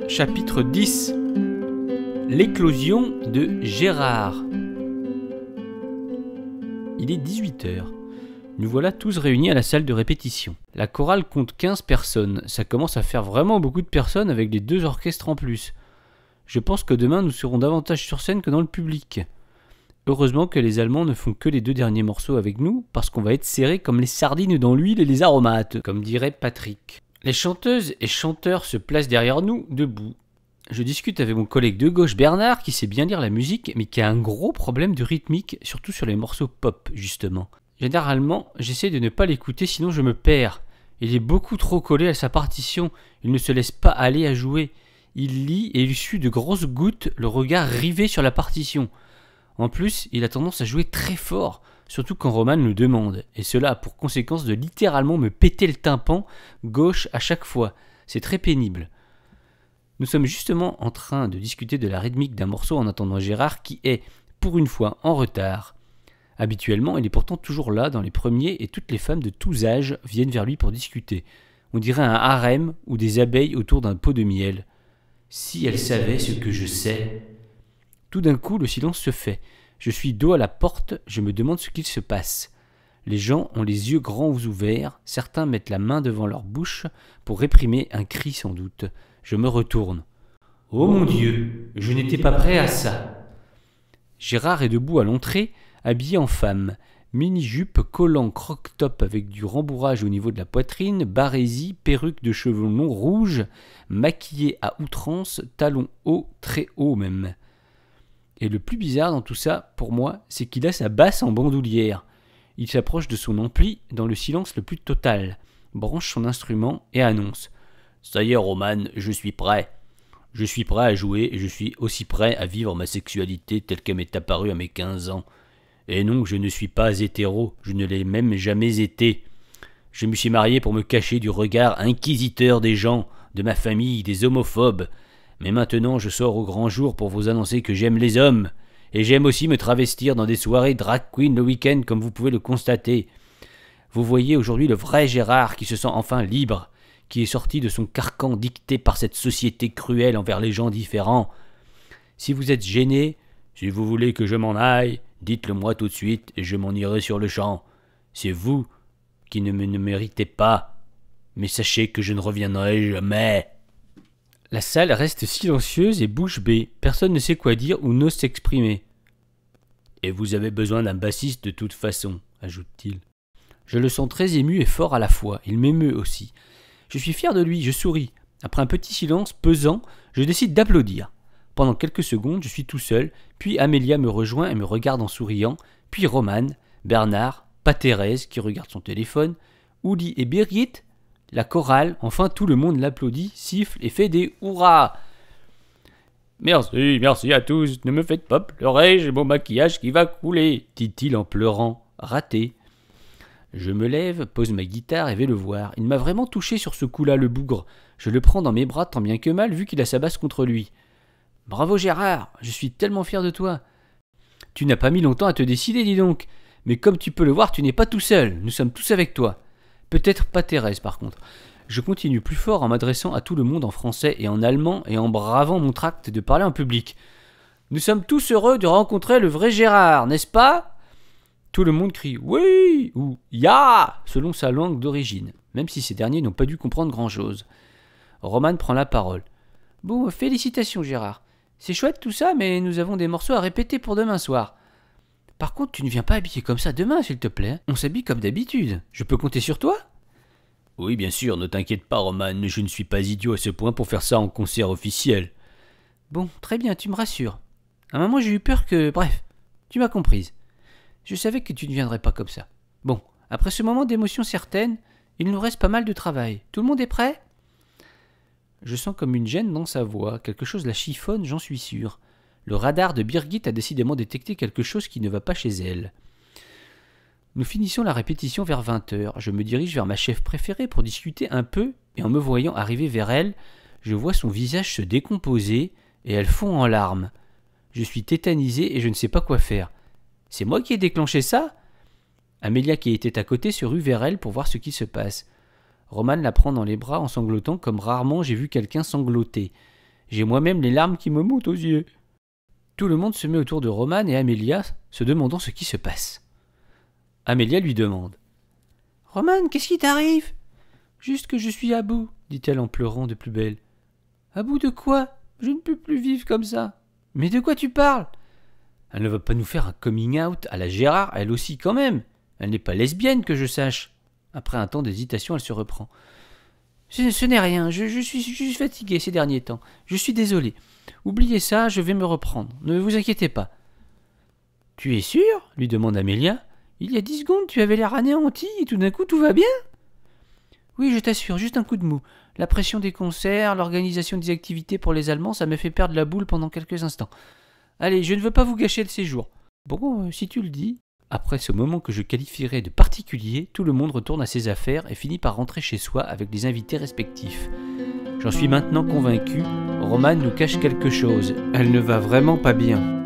Chapitre 10. L'éclosion de Gérard. Il est 18h. Nous voilà tous réunis à la salle de répétition. La chorale compte 15 personnes. Ça commence à faire vraiment beaucoup de personnes avec les 2 orchestres en plus. Je pense que demain nous serons davantage sur scène que dans le public. Heureusement que les Allemands ne font que les 2 derniers morceaux avec nous, parce qu'on va être serrés comme les sardines dans l'huile et les aromates, comme dirait Patrick. Les chanteuses et chanteurs se placent derrière nous, debout. Je discute avec mon collègue de gauche Bernard, qui sait bien lire la musique, mais qui a un gros problème de rythmique, surtout sur les morceaux pop, justement. Généralement, j'essaie de ne pas l'écouter, sinon je me perds. Il est beaucoup trop collé à sa partition, il ne se laisse pas aller à jouer. Il lit et il suit de grosses gouttes, le regard rivé sur la partition. En plus, il a tendance à jouer très fort, surtout quand Roman le demande, et cela a pour conséquence de littéralement me péter le tympan gauche à chaque fois. C'est très pénible. Nous sommes justement en train de discuter de la rythmique d'un morceau en attendant Gérard qui est, pour une fois, en retard. Habituellement, il est pourtant toujours là dans les premiers et toutes les femmes de tous âges viennent vers lui pour discuter. On dirait un harem ou des abeilles autour d'un pot de miel. Si elle savait ce que je sais... Tout d'un coup, le silence se fait. Je suis dos à la porte, je me demande ce qu'il se passe. Les gens ont les yeux grands ouverts, certains mettent la main devant leur bouche pour réprimer un cri sans doute. Je me retourne. Oh mon Dieu, je n'étais pas prêt à ça. Gérard est debout à l'entrée, habillé en femme. Mini-jupe, collant croque-top avec du rembourrage au niveau de la poitrine, barésie, perruque de cheveux longs rouges, maquillé à outrance, talons hauts, très hauts même. Et le plus bizarre dans tout ça, pour moi, c'est qu'il a sa basse en bandoulière. Il s'approche de son ampli dans le silence le plus total, branche son instrument et annonce « Ça y est, Roman, je suis prêt. Je suis prêt à jouer et je suis aussi prêt à vivre ma sexualité telle qu'elle m'est apparue à mes 15 ans. Et non, je ne suis pas hétéro, je ne l'ai même jamais été. Je me suis marié pour me cacher du regard inquisiteur des gens, de ma famille, des homophobes. Mais maintenant, je sors au grand jour pour vous annoncer que j'aime les hommes. Et j'aime aussi me travestir dans des soirées drag queen le week-end, comme vous pouvez le constater. Vous voyez aujourd'hui le vrai Gérard qui se sent enfin libre, qui est sorti de son carcan dicté par cette société cruelle envers les gens différents. Si vous êtes gêné, si vous voulez que je m'en aille, dites-le moi tout de suite et je m'en irai sur le champ. C'est vous qui ne me méritez pas. Mais sachez que je ne reviendrai jamais. La salle reste silencieuse et bouche bée. Personne ne sait quoi dire ou n'ose s'exprimer. « Et vous avez besoin d'un bassiste de toute façon, » ajoute-t-il. Je le sens très ému et fort à la fois. Il m'émeut aussi. Je suis fier de lui, je souris. Après un petit silence pesant, je décide d'applaudir. Pendant quelques secondes, je suis tout seul, puis Amélia me rejoint et me regarde en souriant, puis Roman, Bernard, pas Thérèse qui regarde son téléphone, Uli et Birgit. La chorale, enfin tout le monde l'applaudit, siffle et fait des hurrahs. « Merci à tous, ne me faites pas pleurer, j'ai mon maquillage qui va couler, » dit-il en pleurant, raté. Je me lève, pose ma guitare et vais le voir. Il m'a vraiment touché sur ce coup-là, le bougre. Je le prends dans mes bras tant bien que mal, vu qu'il a sa basse contre lui. « Bravo Gérard, je suis tellement fier de toi. »« Tu n'as pas mis longtemps à te décider, dis donc. Mais comme tu peux le voir, tu n'es pas tout seul, nous sommes tous avec toi. » Peut-être pas Thérèse par contre. Je continue plus fort en m'adressant à tout le monde en français et en allemand et en bravant mon tract de parler en public. Nous sommes tous heureux de rencontrer le vrai Gérard, n'est-ce pas ? Tout le monde crie « Oui » ou « Ya » selon sa langue d'origine, même si ces derniers n'ont pas dû comprendre grand-chose. Roman prend la parole. « Bon, félicitations Gérard. C'est chouette tout ça, mais nous avons des morceaux à répéter pour demain soir. Par contre, tu ne viens pas habillé comme ça demain, s'il te plaît. On s'habille comme d'habitude. Je peux compter sur toi ? » Oui, bien sûr, ne t'inquiète pas, Roman. Je ne suis pas idiot à ce point pour faire ça en concert officiel. Bon, très bien, tu me rassures. À un moment, j'ai eu peur que... Bref, tu m'as comprise. Je savais que tu ne viendrais pas comme ça. Bon, après ce moment d'émotion certaine, il nous reste pas mal de travail. Tout le monde est prêt ? Je sens comme une gêne dans sa voix. Quelque chose la chiffonne, j'en suis sûr. Le radar de Birgit a décidément détecté quelque chose qui ne va pas chez elle. Nous finissons la répétition vers 20h. Je me dirige vers ma chef préférée pour discuter un peu, et en me voyant arriver vers elle, je vois son visage se décomposer, et elle fond en larmes. Je suis tétanisé et je ne sais pas quoi faire. C'est moi qui ai déclenché ça ? Amélia, qui était à côté, se rue vers elle pour voir ce qui se passe. Roman la prend dans les bras en sanglotant comme rarement j'ai vu quelqu'un sangloter. J'ai moi-même les larmes qui me montent aux yeux. Tout le monde se met autour de Roman et Amélia, se demandant ce qui se passe. Amélia lui demande. « Roman, qu'est-ce qui t'arrive ?»« Juste que je suis à bout, dit-elle en pleurant de plus belle. À bout de quoi? Je ne peux plus vivre comme ça. Mais de quoi tu parles? Elle ne va pas nous faire un coming out à la Gérard, elle aussi quand même. Elle n'est pas lesbienne que je sache. Après un temps d'hésitation, elle se reprend. Ce n'est rien, je suis fatiguée ces derniers temps. Je suis désolée. Oubliez ça, je vais me reprendre. Ne vous inquiétez pas. Tu es sûr? Lui demande Amélia. Il y a 10 secondes, tu avais l'air anéanti et tout d'un coup, tout va bien? Oui, je t'assure, juste un coup de mou. La pression des concerts, l'organisation des activités pour les Allemands, ça me fait perdre la boule pendant quelques instants. Allez, je ne veux pas vous gâcher le séjour. Bon, si tu le dis. Après ce moment que je qualifierais de particulier, tout le monde retourne à ses affaires et finit par rentrer chez soi avec les invités respectifs. J'en suis maintenant convaincu, Romane nous cache quelque chose. Elle ne va vraiment pas bien.